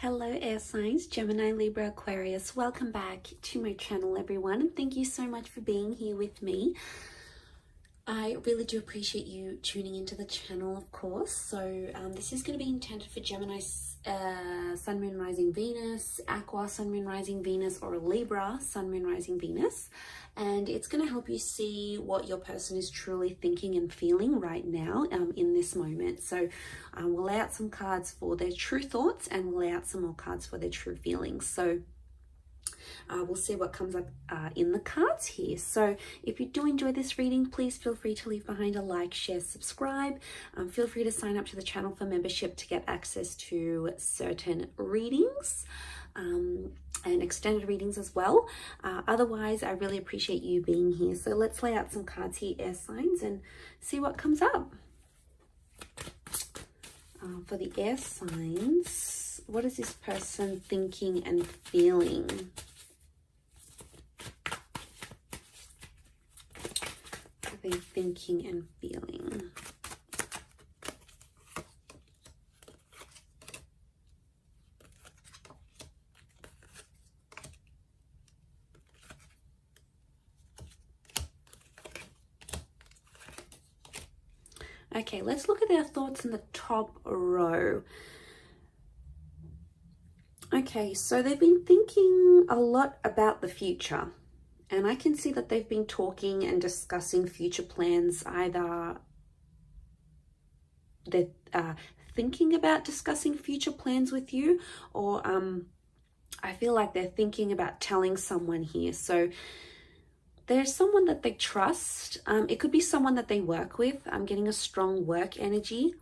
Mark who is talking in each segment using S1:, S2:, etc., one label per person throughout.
S1: Hello air signs, Gemini, Libra, Aquarius. Welcome back to my channel, everyone, and thank you so much for being here with me. I really do appreciate you tuning into the channel, of course. So this is going to be intended for Gemini, Sun, Moon, Rising, Venus, Aqua, Sun, Moon, Rising, Venus, or Libra, Sun, Moon, Rising, Venus. And it's going to help you see what your person is truly thinking and feeling right now in this moment. So we'll lay out some cards for their true thoughts, and we'll lay out some more cards for their true feelings. So we'll see what comes up in the cards here. So if you do enjoy this reading, please feel free to leave behind a like, share, subscribe. Feel free to sign up to the channel for membership to get access to certain readings and extended readings as well. Otherwise, I really appreciate you being here. So let's lay out some cards here, air signs, and see what comes up. For the air signs, what is this person thinking and feeling? What are they thinking and feeling? Okay, let's look at their thoughts in the top row. Okay, so they've been thinking a lot about the future. And I can see that they've been talking and discussing future plans. Either they're thinking about discussing future plans with you, or I feel like they're thinking about telling someone here. So there's someone that they trust. It could be someone that they work with. I'm getting a strong work energy.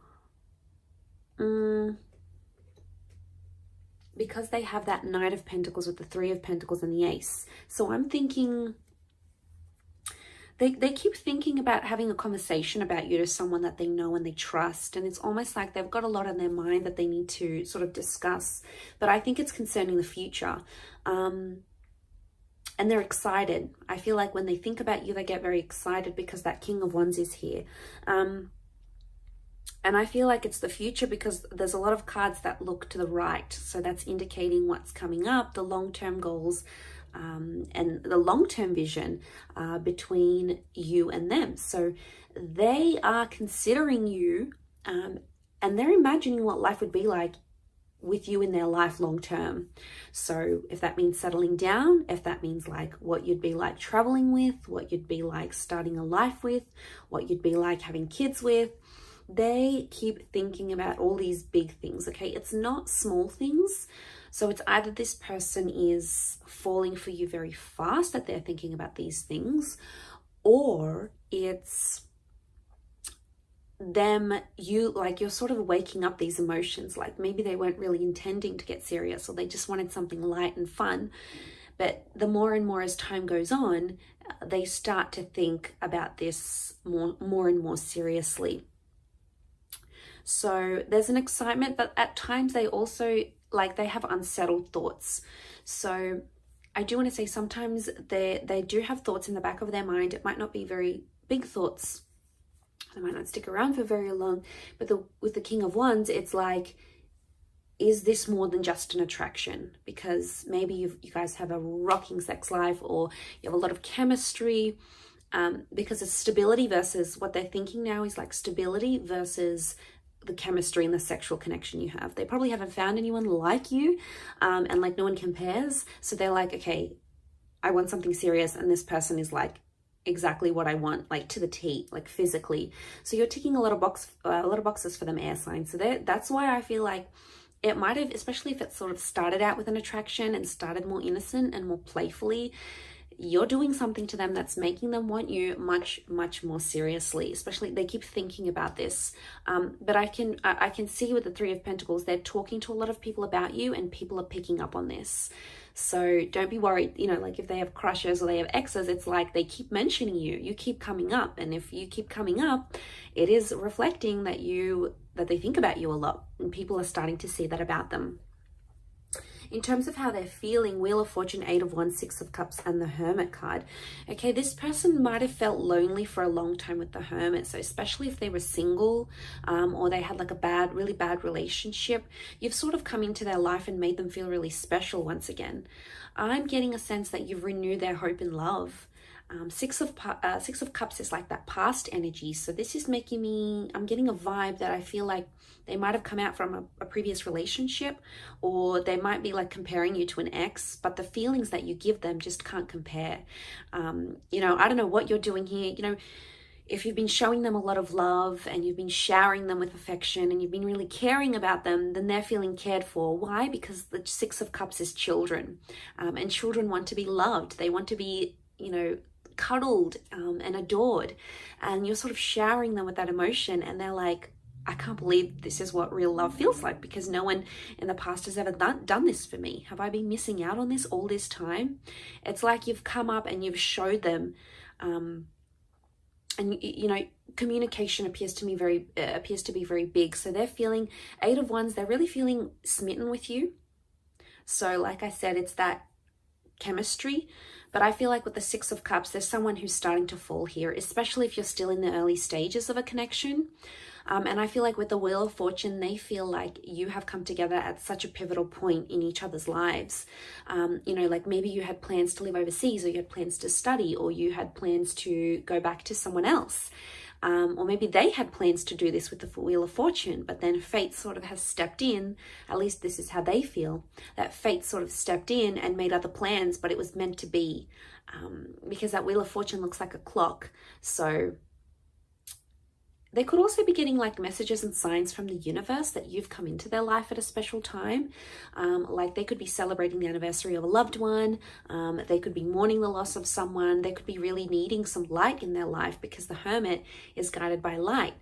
S1: Because they have that Knight of Pentacles with the Three of Pentacles and the Ace. So I'm thinking they keep thinking about having a conversation about you to someone that they know and they trust. And it's almost like they've got a lot on their mind that they need to sort of discuss. But I think it's concerning the future. And they're excited. I feel like when they think about you, they get very excited because that King of Wands is here. And I feel like it's the future because there's a lot of cards that look to the right. So that's indicating what's coming up, the long-term goals, and the long-term vision between you and them. So they are considering you and they're imagining what life would be like with you in their life long term. So if that means settling down, if that means like what you'd be like traveling with, what you'd be like starting a life with, what you'd be like having kids with, they keep thinking about all these big things, okay? It's not small things. So it's either this person is falling for you very fast that they're thinking about these things, or it's them, you're sort of waking up these emotions. Like maybe they weren't really intending to get serious, or they just wanted something light and fun. But the more and more as time goes on, they start to think about this more and more seriously. So there's an excitement, but at times they also, they have unsettled thoughts. So I do want to say sometimes they do have thoughts in the back of their mind. It might not be very big thoughts. They might not stick around for very long. But with the King of Wands, it's like, is this more than just an attraction? Because maybe you guys have a rocking sex life, or you have a lot of chemistry. Because it's stability versus what they're thinking now is like stability versus the chemistry and the sexual connection you have. They probably haven't found anyone like you, and like no one compares. So they're like, okay, I want something serious, and this person is like exactly what I want, like to the T, like physically. So you're ticking a lot of boxes for them, air signs. So that's why I feel like it might have, especially if it sort of started out with an attraction and started more innocent and more playfully, you're doing something to them that's making them want you much, much more seriously. Especially they keep thinking about this. But I can see with the Three of Pentacles, they're talking to a lot of people about you, and people are picking up on this. So don't be worried, like if they have crushes or they have exes, it's like they keep mentioning you. You keep coming up. And if you keep coming up, it is reflecting that they think about you a lot, and people are starting to see that about them. In terms of how they're feeling, Wheel of Fortune, 8 of Wands, 6 of Cups, and the Hermit card. Okay, this person might have felt lonely for a long time with the Hermit. So especially if they were single, or they had like a really bad relationship, you've sort of come into their life and made them feel really special once again. I'm getting a sense that you've renewed their hope in love. Six of Cups is like that past energy. So this is making me, I'm getting a vibe that I feel like they might have come out from a previous relationship, or they might be like comparing you to an ex, but the feelings that you give them just can't compare. You know, I don't know what you're doing here. You know, if you've been showing them a lot of love and you've been showering them with affection and you've been really caring about them, then they're feeling cared for. Why? Because the 6 of Cups is children, and children want to be loved. They want to be, you know, cuddled and adored, and you're sort of showering them with that emotion, and they're like, I can't believe this is what real love feels like, because no one in the past has ever done this for me. Have I been missing out on this all this time? It's like you've come up and you've showed them, and you know, communication appears to be very big. So they're feeling, 8 of Wands, they're really feeling smitten with you. So like I said, it's that chemistry. But I feel like with the 6 of Cups, there's someone who's starting to fall here, especially if you're still in the early stages of a connection. And I feel like with the Wheel of Fortune, they feel like you have come together at such a pivotal point in each other's lives. You know, like maybe you had plans to live overseas, or you had plans to study, or you had plans to go back to someone else. Or maybe they had plans to do this with the Wheel of Fortune, but then fate sort of has stepped in. At least this is how they feel, that fate sort of stepped in and made other plans, but it was meant to be, because that Wheel of Fortune looks like a clock. So they could also be getting like messages and signs from the universe that you've come into their life at a special time. Like they could be celebrating the anniversary of a loved one. They could be mourning the loss of someone. They could be really needing some light in their life, because the Hermit is guided by light.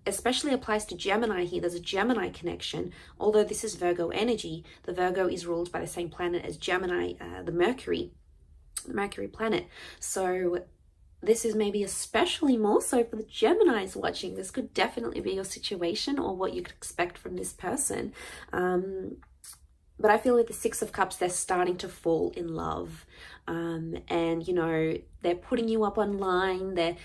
S1: Especially applies to Gemini here. There's a Gemini connection. Although this is Virgo energy, the Virgo is ruled by the same planet as Gemini, the Mercury planet. So this is maybe especially more so for the Geminis watching. This could definitely be your situation, or what you could expect from this person. But I feel with the 6 of Cups, they're starting to fall in love. And, you know, they're putting you up online. They're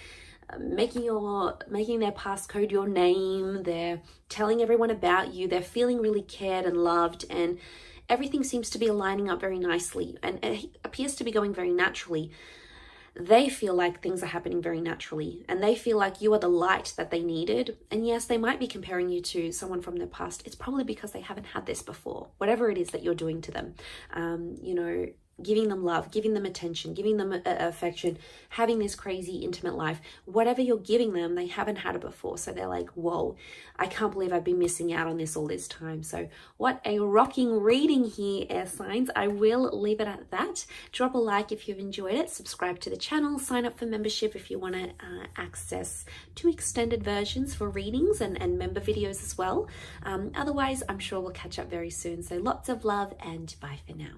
S1: making their passcode your name. They're telling everyone about you. They're feeling really cared and loved. And everything seems to be aligning up very nicely. And it appears to be going very naturally. They feel like things are happening very naturally, and they feel like you are the light that they needed. And yes, they might be comparing you to someone from their past. It's probably because they haven't had this before, whatever it is that you're doing to them. You know, giving them love, giving them attention, giving them affection, having this crazy intimate life, whatever you're giving them, they haven't had it before. So they're like, whoa, I can't believe I've been missing out on this all this time. So what a rocking reading here, air signs. I will leave it at that. Drop a like if you've enjoyed it. Subscribe to the channel. Sign up for membership if you want to access 2 extended versions for readings and member videos as well. Otherwise, I'm sure we'll catch up very soon. So lots of love, and bye for now.